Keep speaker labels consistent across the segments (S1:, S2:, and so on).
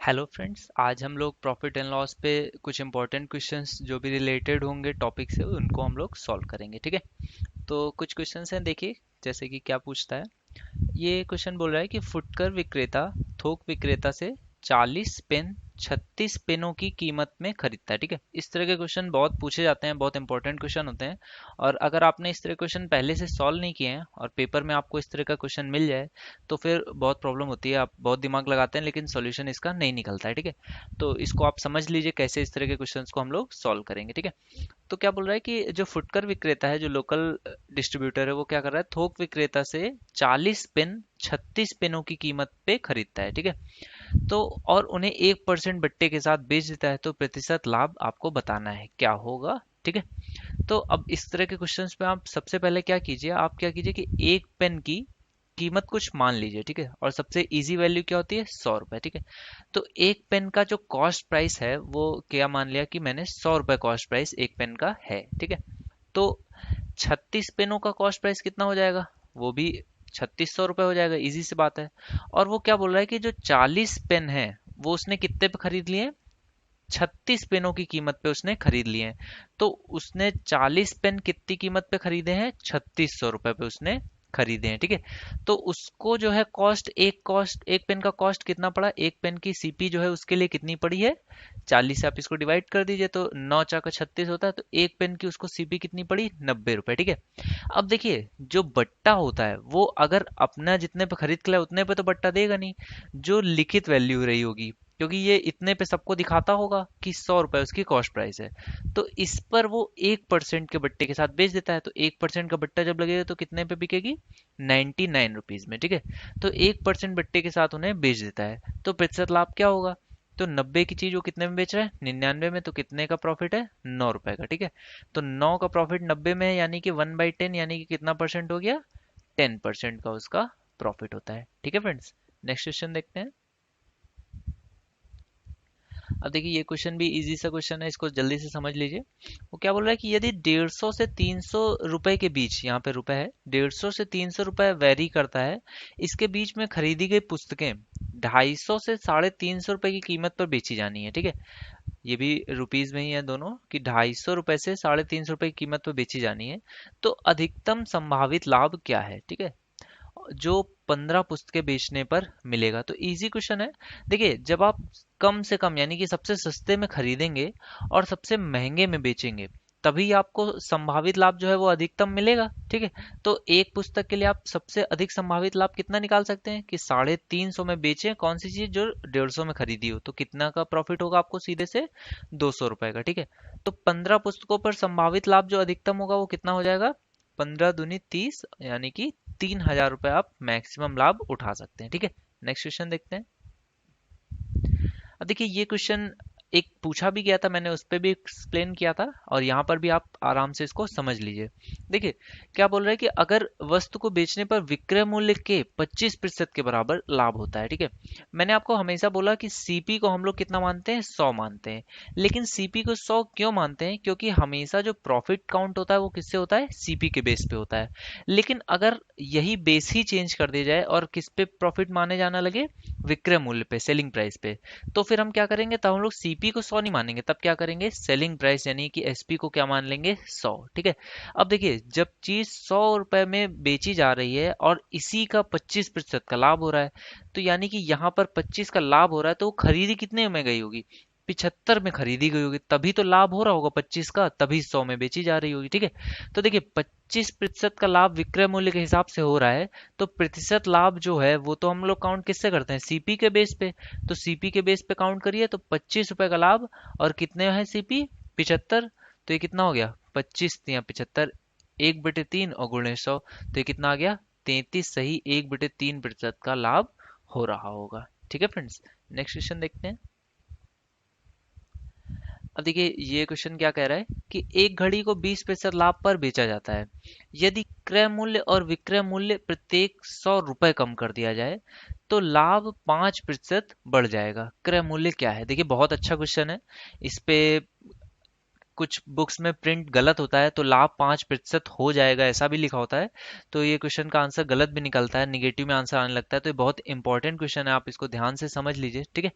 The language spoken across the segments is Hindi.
S1: हेलो फ्रेंड्स, आज हम लोग प्रॉफिट एंड लॉस पे कुछ इंपॉर्टेंट क्वेश्चंस जो भी रिलेटेड होंगे टॉपिक से उनको हम लोग सॉल्व करेंगे। ठीक है, तो कुछ क्वेश्चंस हैं, देखिए। जैसे कि क्या पूछता है, ये क्वेश्चन बोल रहा है कि फुटकर विक्रेता थोक विक्रेता से 40 पेन 36 पेनों की कीमत में खरीदता है। ठीक है, इस तरह के क्वेश्चन बहुत पूछे जाते हैं, बहुत इंपॉर्टेंट क्वेश्चन होते हैं। और अगर आपने इस तरह क्वेश्चन पहले से सॉल्व नहीं किए हैं और पेपर में आपको इस तरह का क्वेश्चन मिल जाए तो फिर बहुत प्रॉब्लम होती है। आप बहुत दिमाग लगाते हैं लेकिन सॉल्यूशन इसका नहीं निकलता है। ठीक है, तो इसको आप समझ लीजिए कैसे इस तरह के क्वेश्चंस को हम लोग सॉल्व करेंगे। ठीक है, तो क्या बोल रहा है कि जो फुटकर विक्रेता है, जो लोकल डिस्ट्रीब्यूटर है, वो क्या कर रहा है, थोक विक्रेता से 40 पेन 36 पेनों की कीमत पे खरीदता है। ठीक है, तो और उन्हें 1% बट्टे के साथ बेच देता है, तो प्रतिशत लाभ आपको बताना है क्या होगा। ठीक है, तो अब इस तरह के क्वेश्चंस पे आप सबसे पहले क्या कीजिए, आप क्या कीजिए कि एक पेन की कीमत कुछ मान लीजिए। ठीक है, और सबसे इजी वैल्यू क्या होती है, 100 रुपए। ठीक है, तो एक पेन का जो कॉस्ट प्राइस है वो क्या मान लिया कि मैंने 100 रुपए कॉस्ट प्राइस एक पेन का है। ठीक है, तो 36 पेनों का कॉस्ट प्राइस कितना हो जाएगा, वो भी 3600 रुपये हो जाएगा। इजी सी बात है। और वो क्या बोल रहा है कि जो 40 पेन है वो उसने कितने पे खरीद लिए, 36 पेनों की कीमत पे उसने खरीद लिए हैं। तो उसने 40 पेन कितनी कीमत पे खरीदे हैं, 3600 रुपये पे उसने खरीदे हैं। ठीक है, तो उसको जो है एक पेन का कॉस्ट कितना पड़ा, एक पेन की सीपी जो है उसके लिए कितनी पड़ी है, 40 से आप इसको डिवाइड कर दीजिए तो 9 × 36 होता है, तो एक पेन की उसको सीपी कितनी पड़ी, 90 रुपए। ठीक है, अब देखिए जो बट्टा होता है वो अगर अपना जितने पे खरीद के लाए उतने पे तो बट्टा देगा नहीं, जो लिखित वैल्यू रही होगी, क्योंकि ये इतने पे सबको दिखाता होगा कि 100 रुपए उसकी कॉस्ट प्राइस है, तो इस पर वो 1% के बट्टे के साथ बेच देता है। तो 1% का बट्टा जब लगेगा तो कितने पे बिकेगी, 99 रुपीज में। ठीक है, तो 1% बट्टे के साथ उन्हें बेच देता है, तो प्रतिशत लाभ क्या होगा, तो 90 की चीज वो कितने में बेच रहा है, 99 में, तो कितने का प्रॉफिट है, 9 रुपए का। ठीक है, तो 9 का प्रॉफिट 90 में है, यानी कि 1/10, यानी कि कितना परसेंट हो गया, 10% का उसका प्रॉफिट होता है। ठीक है फ्रेंड्स, नेक्स्ट क्वेश्चन देखते हैं। अब देखिए ये क्वेश्चन भी इजी सा क्वेश्चन है, इसको जल्दी से समझ लीजिए। वो क्या बोल रहा है कि यदि 150 से 300 रुपए के बीच, यहाँ पे रुपए है, 150 से 300 रुपए वेरी करता है, इसके बीच में खरीदी गई पुस्तकें 250 से 350 रुपए की कीमत पर बेची जानी है। ठीक है, ये भी रुपीज में ही है दोनों, कि 250 रुपए से 350 रुपए की कीमत पर बेची जानी है, तो अधिकतम संभावित लाभ क्या है। ठीक है, जो 15 पुस्तकें बेचने पर मिलेगा। तो इजी क्वेश्चन है। देखिए जब आप कम से कम यानी कि सबसे सस्ते में खरीदेंगे और सबसे महंगे में बेचेंगे, तभी आपको संभावित लाभ जो है वो अधिकतम मिलेगा। ठीक है, तो एक पुस्तक के लिए आप सबसे अधिक संभावित लाभ कितना निकाल सकते हैं कि 350 में बेचें कौन सी चीज जो 150 में खरीदी हो, तो कितना का प्रॉफिट होगा आपको, सीधे से 200 रुपए का। ठीक है, तो 15 पुस्तकों पर संभावित लाभ जो अधिकतम होगा वो कितना हो जाएगा, 15 दूनी 30, यानी कि 3000 रुपये आप मैक्सिमम लाभ उठा सकते हैं। ठीक है, नेक्स्ट क्वेश्चन देखते हैं। अब देखिए ये क्वेश्चन एक पूछा भी गया था, मैंने उस पर भी एक्सप्लेन किया था, और यहाँ पर भी आप आराम से इसको समझ लीजिए। देखिए क्या बोल रहा है कि अगर वस्तु को बेचने पर विक्रय मूल्य के 25% के बराबर लाभ होता है। ठीक है, मैंने आपको हमेशा बोला कि सीपी को हम लोग कितना मानते हैं, 100 मानते हैं। लेकिन सीपी को 100 क्यों मानते हैं, क्योंकि हमेशा जो प्रॉफिट काउंट होता है वो किससे होता है, सीपी के बेस पे होता है। लेकिन अगर यही बेस ही चेंज कर दिया जाए और किस पे प्रॉफिट माने जाना लगे, विक्रय मूल्य पे, सेलिंग प्राइस पे, तो फिर हम क्या करेंगे, तब हम लोग सीपी को 100 नहीं मानेंगे, तब क्या करेंगे, सेलिंग प्राइस यानी कि एसपी को क्या मान लेंगे, 100। ठीक है, अब देखिए जब चीज 100 रुपए में बेची जा रही है और इसी का 25% का लाभ हो रहा है, तो यानी कि यहाँ पर 25 का लाभ हो रहा है, तो वो खरीदी कितने में गई होगी, 75 में खरीदी गई होगी, तभी तो लाभ हो रहा होगा 25 का, तभी 100 में बेची जा रही होगी। ठीक है, तो देखिए 25% का लाभ विक्रय मूल्य के हिसाब से हो रहा है, तो प्रतिशत लाभ जो है वो तो हम लोग काउंट किससे करते हैं, सीपी के बेस पे। तो सीपी के बेस पे काउंट करिए, तो 25 रुपए का लाभ, और कितने है सीपी, 75, तो ये कितना हो गया, 25 × 75, 1/3 और गुणे 100, तो ये कितना आ गया, 33। सही 1/3% का लाभ हो रहा होगा। ठीक है फ्रेंड्स, नेक्स्ट क्वेश्चन देखते हैं। अब देखिए ये क्वेश्चन क्या कह रहा है कि एक घड़ी को 20% लाभ पर बेचा जाता है, यदि क्रय मूल्य और विक्रय मूल्य प्रत्येक 100 रुपए कम कर दिया जाए तो लाभ 5% बढ़ जाएगा। क्रय मूल्य क्या है, देखिए बहुत अच्छा क्वेश्चन है। इस पे कुछ बुक्स में प्रिंट गलत होता है तो लाभ 5% हो जाएगा ऐसा भी लिखा होता है। तो ये क्वेश्चन का आंसर गलत भी निकलता है, निगेटिव में आंसर आने लगता है। तो ये बहुत इंपॉर्टेंट क्वेश्चन है, आप इसको ध्यान से समझ लीजिए, ठीक है।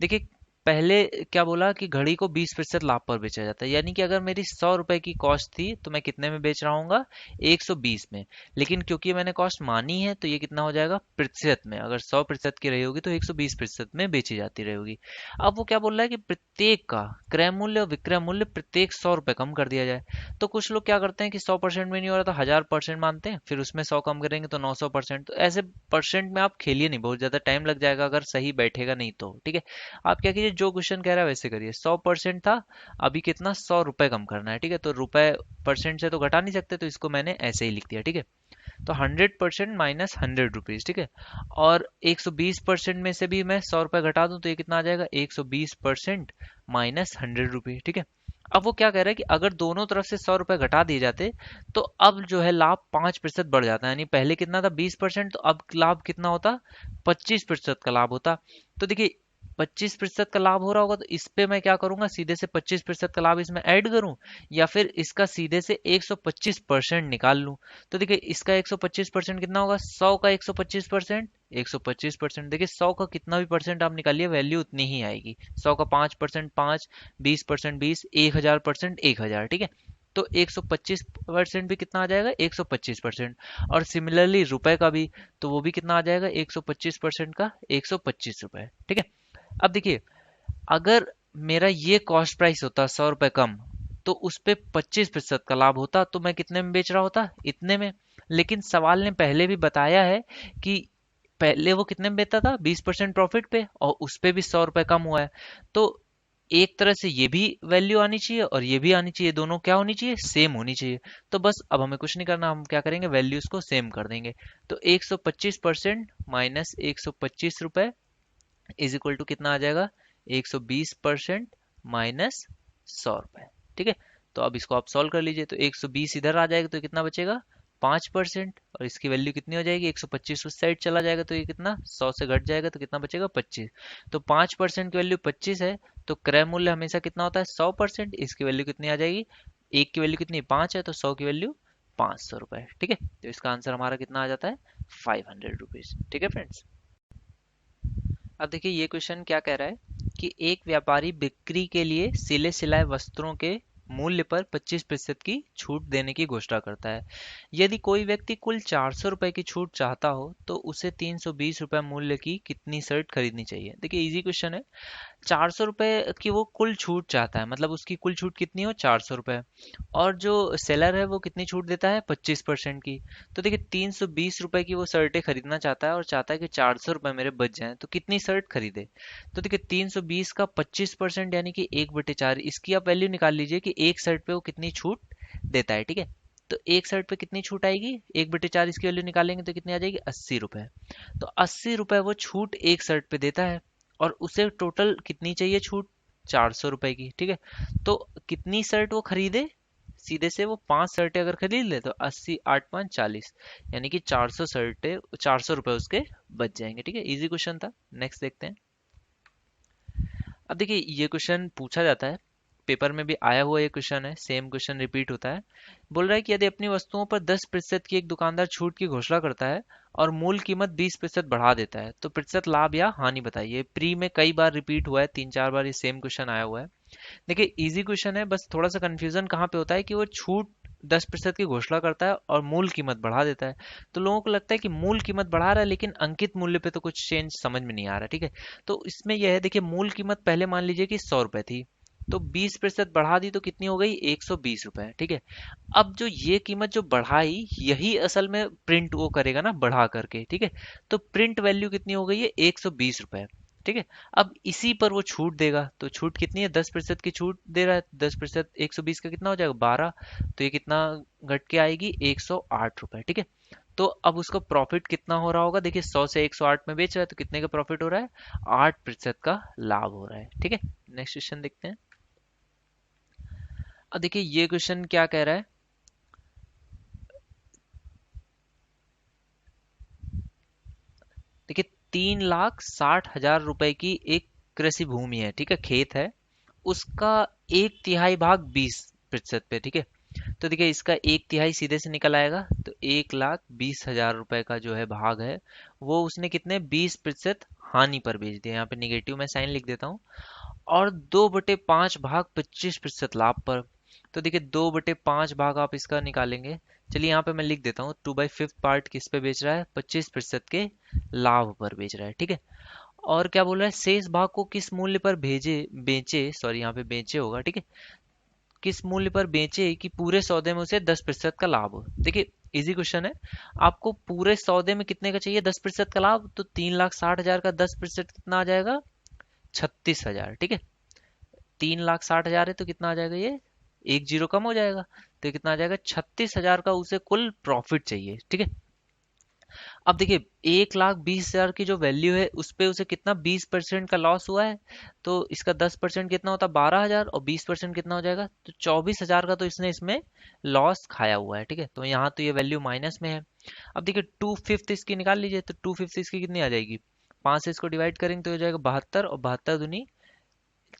S1: देखिए, पहले क्या बोला कि घड़ी को 20% लाभ पर बेचा जाता है, यानी कि अगर मेरी 100 रुपए की कॉस्ट थी तो मैं कितने में बेच रहा हूँ? 120 में। लेकिन क्योंकि मैंने कॉस्ट मानी है तो ये कितना हो जाएगा प्रतिशत में, अगर 100% की रही होगी तो 120% में बेची जाती रहेगी। अब वो क्या बोल रहा है कि प्रत्येक का क्रय मूल्य और विक्रय मूल्य प्रत्येक 100 रुपए कम कर दिया जाए। तो कुछ लोग क्या करते हैं कि 100% में नहीं हो रहा तो 1000% मानते हैं, फिर उसमें 100 कम करेंगे तो 900%। तो ऐसे परसेंट में आप खेलिए नहीं, बहुत ज्यादा टाइम लग जाएगा अगर सही बैठेगा नहीं तो, ठीक है। आप क्या कीजिए, जो क्वेश्चन कह रहा है वैसे करिए। 100% था, अभी कितना 100 रुपए कम करना है, ठीक है। तो रुपए परसेंट से तो घटा नहीं सकते, तो इसको मैंने ऐसे ही लिख दिया, ठीक है। तो 100% माइनस 100 रुपीज, ठीक है। और 120% में से भी मैं 100 रुपए घटा दूं तो ये कितना आ जाएगा? 120% माइनस 100 रुपीज, ठीक है। अब वो क्या कह रहा है कि अगर दोनों तरफ से 100 रुपए घटा दिए जाते तो अब जो है लाभ 5% बढ़ जाता है, यानी पहले कितना था 20%, तो अब लाभ कितना होता? 25% का लाभ होता। तो देखिए, 25% का लाभ हो रहा होगा तो इस पे मैं क्या करूंगा, सीधे से 25% का लाभ इसमें ऐड करूं, या फिर इसका सीधे से 125% निकाल लूं। तो देखिए, इसका 125% कितना होगा? 100 का 125%, 125%। देखिए, 100 का कितना भी परसेंट आप निकालिए वैल्यू उतनी ही आएगी। 100 का 5% 5, 20% 20, 1000% 1000, ठीक है। तो 125% भी कितना आ जाएगा? 125%। और सिमिलरली रुपए का भी, तो वो भी कितना आ जाएगा? 125% का 125 रुपए, ठीक है। अब देखिए, अगर मेरा ये कॉस्ट प्राइस होता 100 रुपए कम, तो उस पे 25% का लाभ होता तो मैं कितने में बेच रहा होता? इतने में। लेकिन सवाल ने पहले भी बताया है कि पहले वो कितने में बेचता था? 20% प्रॉफिट पे, और उस पे भी 100 रुपए कम हुआ है। तो एक तरह से ये भी वैल्यू आनी चाहिए और ये भी आनी चाहिए, दोनों क्या होनी चाहिए? सेम होनी चाहिए। तो बस अब हमें कुछ नहीं करना, हम क्या करेंगे, वैल्यूज को सेम कर देंगे। तो 125% माइनस 125 रुपए इज इक्वल टू कितना आ जाएगा? 120% माइनस 100 रुपए, ठीक है। तो अब इसको आप सॉल्व कर लीजिए, तो 120 इधर आ जाएगा तो कितना बचेगा? 5%। और इसकी वैल्यू कितनी हो जाएगी? 125 उस साइड चला जाएगा तो ये कितना 100 से घट जाएगा तो कितना बचेगा? 25। तो 5% की वैल्यू 25 है, तो क्रय मूल्य हमेशा कितना होता है? 100%। इसकी वैल्यू कितनी आ जाएगी? एक की वैल्यू कितनी? 5 है, तो 100 की वैल्यू 500 रुपए, ठीक है। तो इसका आंसर हमारा कितना आ जाता है? 500 रुपीज, ठीक है फ्रेंड्स। अब देखिए, ये क्वेश्चन क्या कह रहा है कि एक व्यापारी बिक्री के लिए सिले सिलाए वस्त्रों के मूल्य पर 25% की छूट देने की घोषणा करता है। यदि कोई व्यक्ति कुल 400 रुपए की छूट चाहता हो तो उसे 320 रुपए मूल्य की कितनी शर्ट खरीदनी चाहिए? देखिए, इजी क्वेश्चन है। 400 रुपए की वो कुल छूट चाहता है, मतलब उसकी कुल छूट कितनी हो? 400 रुपए। और जो सेलर है वो कितनी छूट देता है? 25% की। तो देखिए, 320 रुपए की वो शर्टें खरीदना चाहता है और चाहता है कि 400 रुपए मेरे बच जाएं, तो कितनी शर्ट खरीदे? तो देखिए, 320 का 25% यानी कि 1/4, इसकी आप वैल्यू निकाल लीजिए कि एक शर्ट पे वो कितनी छूट देता है, ठीक है। तो एक शर्ट पे कितनी छूट आएगी? 1/4, इसकी वैल्यू निकालेंगे तो कितनी आ जाएगी? 80 रुपए। तो 80 रुपए वो छूट एक शर्ट पे देता है, और उसे टोटल कितनी चाहिए छूट? 400 रुपए की, ठीक है। तो कितनी शर्ट वो खरीदे? सीधे से वो 5 शर्टें अगर खरीद ले तो 80 8 5 40, यानी कि 400 शर्टें, 400 रुपए उसके बच जाएंगे, ठीक है। इजी क्वेश्चन था। नेक्स्ट देखते हैं। अब देखिए, ये क्वेश्चन पूछा जाता है, पेपर में भी आया हुआ ये क्वेश्चन है, सेम क्वेश्चन रिपीट होता है। बोल रहा है कि यदि अपनी वस्तुओं पर 10% की एक दुकानदार छूट की घोषणा करता है और मूल कीमत 20% बढ़ा देता है तो प्रतिशत लाभ या हानि बताइए। प्री में कई बार रिपीट हुआ है, 3 4 बार ये सेम क्वेश्चन आया हुआ है। देखिए, इजी क्वेश्चन है, बस थोड़ा सा कंफ्यूजन कहाँ पे होता है कि वो छूट 10% की घोषणा करता है और मूल कीमत बढ़ा देता है। तो लोगों को लगता है कि मूल कीमत बढ़ा रहा है लेकिन अंकित मूल्य पे तो कुछ चेंज समझ में नहीं आ रहा, ठीक है। तो इसमें यह है, देखिए, मूल कीमत पहले मान लीजिए कि 100 रुपए थी, तो 20% बढ़ा दी तो कितनी हो गई? 120 रुपए, ठीक है। अब जो ये कीमत जो बढ़ाई, यही असल में प्रिंट वो करेगा ना बढ़ा करके, ठीक है। तो प्रिंट वैल्यू कितनी हो गई है? 120 रुपए, ठीक है। अब इसी पर वो छूट देगा, तो छूट कितनी है? 10% की छूट दे रहा है। 10% 120 का कितना हो जाएगा? 12। तो ये कितना घट के आएगी? 108 रुपए, ठीक है। तो अब उसका प्रॉफिट कितना हो रहा होगा? देखिए, 100 से 108 में बेच रहा है तो कितने का प्रॉफिट हो रहा है? 8% का लाभ हो रहा है, ठीक है। नेक्स्ट क्वेश्चन देखते हैं। अब देखिए, ये क्वेश्चन क्या कह रहा है। देखिए, 3,60,000 रुपए की एक कृषि भूमि है, ठीक है, खेत है। उसका एक तिहाई भाग 20% पे, ठीक है। तो देखिए इसका एक तिहाई सीधे से निकल आएगा, तो 1,20,000 रुपए का जो है भाग है, वो उसने कितने 20% हानि पर बेच दिया। यहाँ पे निगेटिव में साइन लिख देता हूँ। और 2/5 भाग 25% लाभ पर। तो देखिए 2/5 भाग आप इसका निकालेंगे। चलिए यहाँ पे मैं लिख देता हूँ, 2/5 पार्ट किस पे बेच रहा है, 25% के लाभ पर बेच रहा है, ठीक है। और क्या बोल रहा है, शेष भाग को किस मूल्य पर भेजे बेचे, सॉरी यहाँ पे बेचे होगा, ठीक है। किस मूल्य पर बेचे कि पूरे सौदे में उसे 10% का लाभ हो। देखिए इजी क्वेश्चन है। आपको पूरे सौदे में कितने का चाहिए, 10% का लाभ, तो 3,60,000 का 10% कितना आ जाएगा, 36,000, ठीक है। 3,60,000 है तो कितना आ जाएगा ये, एक जीरो कम हो जाएगा, तो ये कितना आ जाएगा, 36,000 का उसे कुल प्रॉफिट चाहिए, ठीक है। अब देखिए 1,20,000 की जो वैल्यू है उस पे उसे कितना 20% का लॉस हुआ है, तो इसका 10% कितना होता है 12,000, और 20% कितना हो जाएगा, तो 24,000 का तो इसने इसमें लॉस खाया हुआ है, ठीक है। तो यहाँ तो ये वैल्यू माइनस में है। अब देखिए 2/5 इसकी निकाल लीजिए, तो 2/5 इसकी कितनी आ जाएगी, 5 से इसको डिवाइड करेंगे तो हो जाएगा 72, और 72 दूनी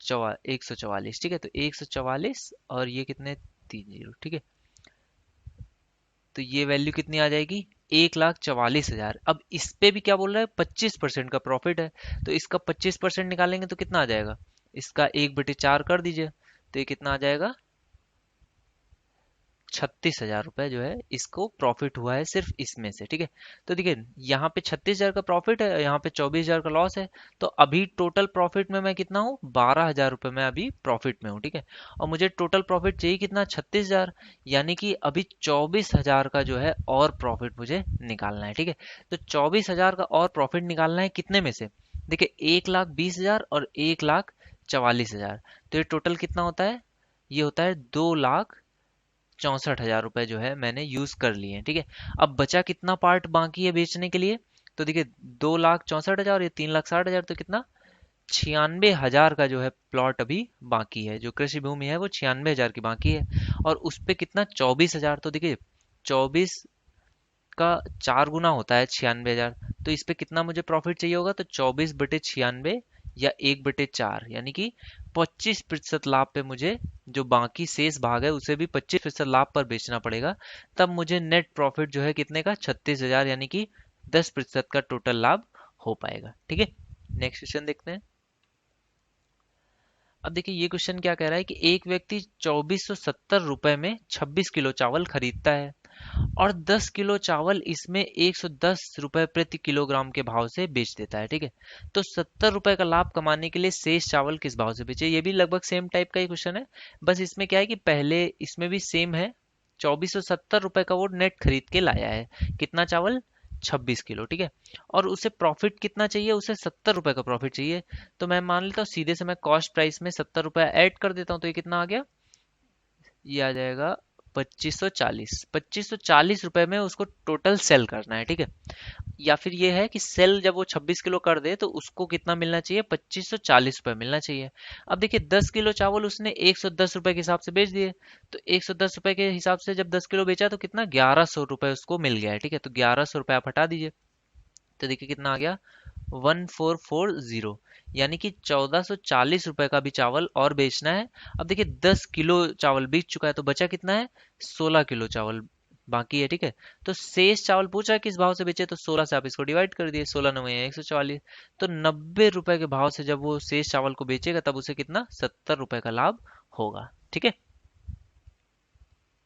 S1: 144, ठीक है। तो 144 और ये कितने 30, ठीक है। तो ये वैल्यू कितनी आ जाएगी, 1,44,000। अब इस पे भी क्या बोल रहा है, 25% का प्रॉफिट है, तो इसका 25% निकालेंगे तो कितना आ जाएगा, इसका 1/4 कर दीजिए, तो ये कितना आ जाएगा, 36,000 रुपए जो है इसको प्रॉफिट हुआ है सिर्फ इसमें से, ठीक है। तो देखिए यहाँ पे 36,000 का प्रॉफिट है, यहाँ पे 24,000 का लॉस है। तो अभी टोटल प्रॉफिट में मैं कितना हूँ, 12,000 रुपए में अभी प्रॉफिट में हूँ, ठीक है। और मुझे टोटल प्रॉफिट चाहिए कितना, 36,000, यानी कि अभी 24,000 का जो है और प्रॉफिट मुझे निकालना है, ठीक है। तो 24,000 का और प्रॉफिट निकालना है कितने में से, देखिए 1,20,000 और 1,44,000, तो ये टोटल कितना होता है, ये होता है 2,64,000 रुपए जो है मैंने यूज कर लिए हैं, ठीक है। अब बचा कितना पार्ट बाकी है बेचने के लिए, तो देखिए 2,64,000 और ये 3,60,000, तो कितना 96,000 का जो है प्लॉट अभी बाकी है, जो कृषि भूमि है वो 96,000 की बाकी है। और उस पे कितना 24,000, तो देखिए 24 का 4 गुना होता है 96,000, तो इस पे कितना मुझे प्रॉफिट चाहिए होगा, तो 24/96 या 1/4, यानी कि 25% लाभ पे मुझे जो बाकी शेष भाग है उसे भी 25% लाभ पर बेचना पड़ेगा। तब मुझे नेट प्रॉफिट जो है कितने का, 36,000, यानी कि 10% का टोटल लाभ हो पाएगा, ठीक है। नेक्स्ट क्वेश्चन देखते हैं। अब देखिए ये क्वेश्चन क्या कह रहा है कि एक व्यक्ति 2,470 रुपए में 26 किलो चावल खरीदता है, और 10 किलो चावल इसमें 110 रुपए प्रति किलोग्राम के भाव से बेच देता है, ठीक है। तो 70 रुपए का लाभ कमाने के लिए शेष चावल किस भाव से बेचे, ये भी लगभग सेम टाइप का ही क्वेश्चन है। बस इसमें क्या है कि पहले इसमें भी सेम है, 2,470 रुपए का वो नेट खरीद के लाया है, कितना चावल, 26 किलो, ठीक है। और उसे प्रॉफिट कितना चाहिए, उसे 70 रुपए का प्रॉफिट चाहिए। तो मैं मान लेता हूँ सीधे से मैं कॉस्ट प्राइस में 70 रुपए ऐड कर देता हूँ, तो ये कितना आ गया, ये आ जाएगा 2540 रुपए में उसको टोटल सेल करना है, ठीक है। या फिर ये है कि सेल जब वो 26 किलो कर दे तो उसको कितना मिलना चाहिए, 2540 रुपए मिलना चाहिए। अब देखिए 10 किलो चावल उसने 110 रुपए के हिसाब से बेच दिए, तो 110 रुपए के हिसाब से जब 10 किलो बेचा तो कितना 1,100 रुपए उसको मिल गया है, ठीक है। तो 1,100 रुपए आप हटा दीजिए, तो देखिए कितना आ गया, 1,440, यानी कि 1,440 रुपए का भी चावल और बेचना है। अब देखिए 10 किलो चावल बेच चुका है, तो बचा कितना है, 16 किलो चावल बाकी है, ठीक है। तो शेष चावल पूछा है किस भाव से बेचे, तो 16 से आप इसको डिवाइड कर दिए, 16 9 144, तो 90 रुपए के भाव से जब वो शेष चावल को बेचेगा तब उसे कितना 70 रुपए का लाभ होगा, ठीक है।